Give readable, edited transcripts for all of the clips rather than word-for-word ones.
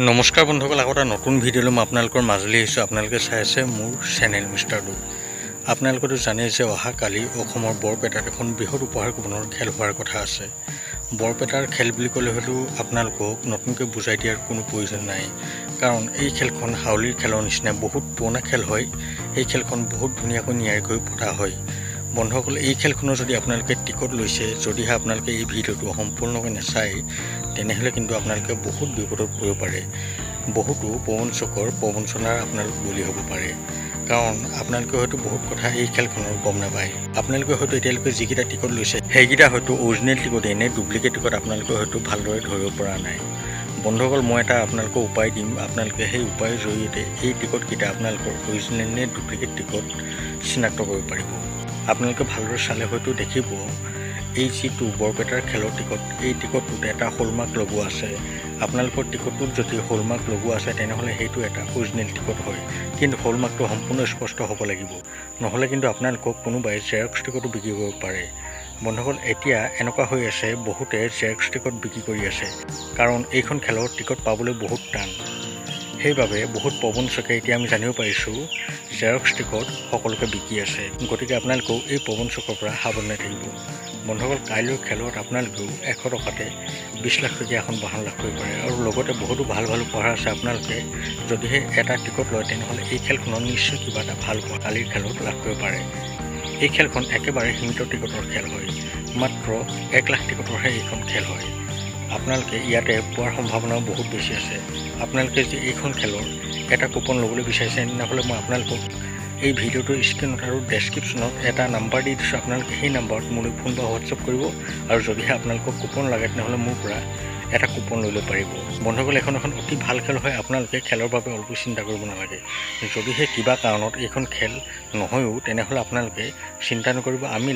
নমস্কাৰ বন্ধুসকল, আকৌ এটা নতুন ভিডিঅ'লৈ মই আপোনালোকৰ মাজলৈ আহিছোঁ। আপোনালোকে চাই আছে মোৰ চেনেল মিষ্টাৰ ডু। আপোনালোকেতো জানে যে অহাকালি অসমৰ বৰপেটাত এখন বৃহৎ উপহাৰ কুপনৰ খেল হোৱাৰ কথা আছে। বৰপেটাৰ খেল বুলি ক'লে হয়তো আপোনালোকক নতুনকৈ বুজাই দিয়াৰ কোনো প্ৰয়োজন নাই, কাৰণ এই খেলখন হাউলীৰ খেলৰ নিচিনা বহুত পুৰণা খেল হয়। এই খেলখন বহুত ধুনীয়াকৈ নিয়াৰিকৈ পতা হয়। বন্ধুসকল, এই খেলখনৰ যদি আপোনালোকে টিকট লৈছে, যদিহে আপোনালোকে এই ভিডিঅ'টো সম্পূৰ্ণকৈ নাচায়, তেনেহ'লে কিন্তু আপোনালোকে বহুত বিপদত পৰিব পাৰে। বহুতো প্ৰবঞ্চনাৰ আপোনালোক বলি হ'ব পাৰে, কাৰণ আপোনালোকে হয়তো বহুত কথা এই খেলখনৰ গম নাপায়। আপোনালোকে হয়তো এতিয়ালৈকে যিকেইটা টিকট লৈছে সেইকেইটা হয়তো অৰিজিনেল টিকটেই নে ডুপ্লিকেট টিকট আপোনালোকে হয়তো ভালদৰে ধৰিব পৰা নাই। বন্ধুসকল, মই এটা আপোনালোকক উপায় দিম। আপোনালোকে সেই উপায়ৰ জৰিয়তে এই টিকটকেইটা আপোনালোকৰ অৰিজিনেল নে ডুপ্লিকেট টিকট চিনাক্ত কৰিব পাৰিব। আপোনালোকে ভালদৰে চালে হয়তো দেখিব, এই যিটো বৰপেটাৰ খেলৰ টিকট, এই টিকটটোত এটা হলমাৰ্ক লগোৱা আছে। আপোনালোকৰ টিকটটোত যদি হলমাৰ্ক লগোৱা আছে, তেনেহ'লে সেইটো এটা অৰিজিনেল টিকট হয়, কিন্তু হলমাৰ্কটো সম্পূৰ্ণ স্পষ্ট হ'ব লাগিব, নহ'লে কিন্তু আপোনালোকক কোনোবাই জেৰক্স টিকটো বিক্ৰী কৰিব পাৰে। বন্ধুসকল, এতিয়া এনেকুৱা হৈ আছে, বহুতে জেৰক্স টিকট বিক্ৰী কৰি আছে, কাৰণ এইখন খেলৰ টিকট পাবলৈ বহুত টান। সেইবাবে বহুত প্ৰবঞ্চকে এতিয়া আমি জানিব পাৰিছোঁ জেৰক্স টিকট সকলোকে বিকি আছে। গতিকে আপোনালোকেও এই প্ৰবঞ্চকৰ পৰা সাৱধানে থাকিব। বন্ধুসকল, কাইলৈৰ খেলত আপোনালোকেও 100 টকাতে 20 লাখ টকীয়া এখন বাহন লাভ কৰিব পাৰে, আৰু লগতে বহুতো ভাল উপহাৰ আছে। আপোনালোকে যদিহে এটা টিকট লয়, তেনেহ'লে এই খেলখনত নিশ্চয় কিবা এটা ভাল উপহাৰ কালিৰ খেলত লাভ কৰিব পাৰে। এই খেলখন একেবাৰে সীমিত টিকটৰ খেল হয়, মাত্ৰ 1 লাখ টিকটৰহে এইখন খেল হয়। আপোনালোকে ইয়াতে পোৱাৰ সম্ভাৱনাও বহুত বেছি আছে। আপোনালোকে যদি এইখন খেলৰ এটা কুপন ল'বলৈ বিচাৰিছে, তেনেহ'লে মই আপোনালোকক এই ভিডিঅ'টোৰ স্ক্ৰীনত আৰু ডেছক্ৰিপশ্যনত এটা নাম্বাৰ দি দিছোঁ। আপোনালোকে সেই নাম্বাৰত মোলৈ ফোন বা হোৱাটছআপ কৰিব, আৰু যদিহে আপোনালোকক কুপন লাগে, তেনেহ'লে মোৰ পৰা এটা কুপন লৈ ল'ব পাৰিব। বন্ধুসকল, এখন অতি ভাল খেল হয়। আপোনালোকে খেলৰ বাবে অলপো চিন্তা কৰিব নালাগে। যদিহে কিবা কাৰণত এইখন খেল নহয়ও, তেনেহ'লে আপোনালোকে চিন্তা নকৰিব। আমি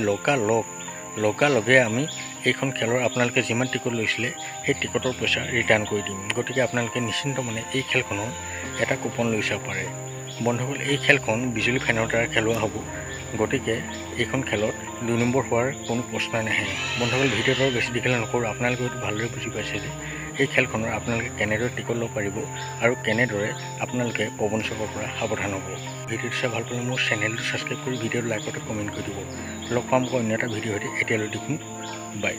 লগালগে আমি এইখন খেলৰ আপোনালোকে যিমান টিকট লৈছিলে সেই টিকটৰ পইচা ৰিটাৰ্ণ কৰি দিম। গতিকে আপোনালোকে নিশ্চিন্ত মানে এই খেলখনৰ এটা কুপন লৈ চাব পাৰে। বন্ধুসকল, এই খেলখন বিজুলী ফেনৰ দ্বাৰা খেলোৱা হ'ব, গতিকে এইখন খেলত 2 নম্বৰ হোৱাৰ কোনো প্ৰশ্নই নাহে। বন্ধুসকল, ভিডিঅ'টো বেছি দীঘল নকৰোঁ। আপোনালোকে হয়তো ভালদৰে বুজি পাইছে যে এই খেলখনৰ আপোনালোকে কেনেদৰে টিকট ল'ব পাৰিব, আৰু কেনেদৰে আপোনালোকে প্ৰবঞ্চকৰ পৰা সাৱধান হ'ব। ভিডিঅ'টো চাই ভাল পালে মোৰ চেনেলটো ছাবস্ক্ৰাইব কৰি ভিডিঅ'টো লাইক আৰু কমেণ্ট কৰি দিব। লগ পাম অন্য এটা ভিডিঅ' সৈতে। এতিয়ালৈ দেখোন বাই।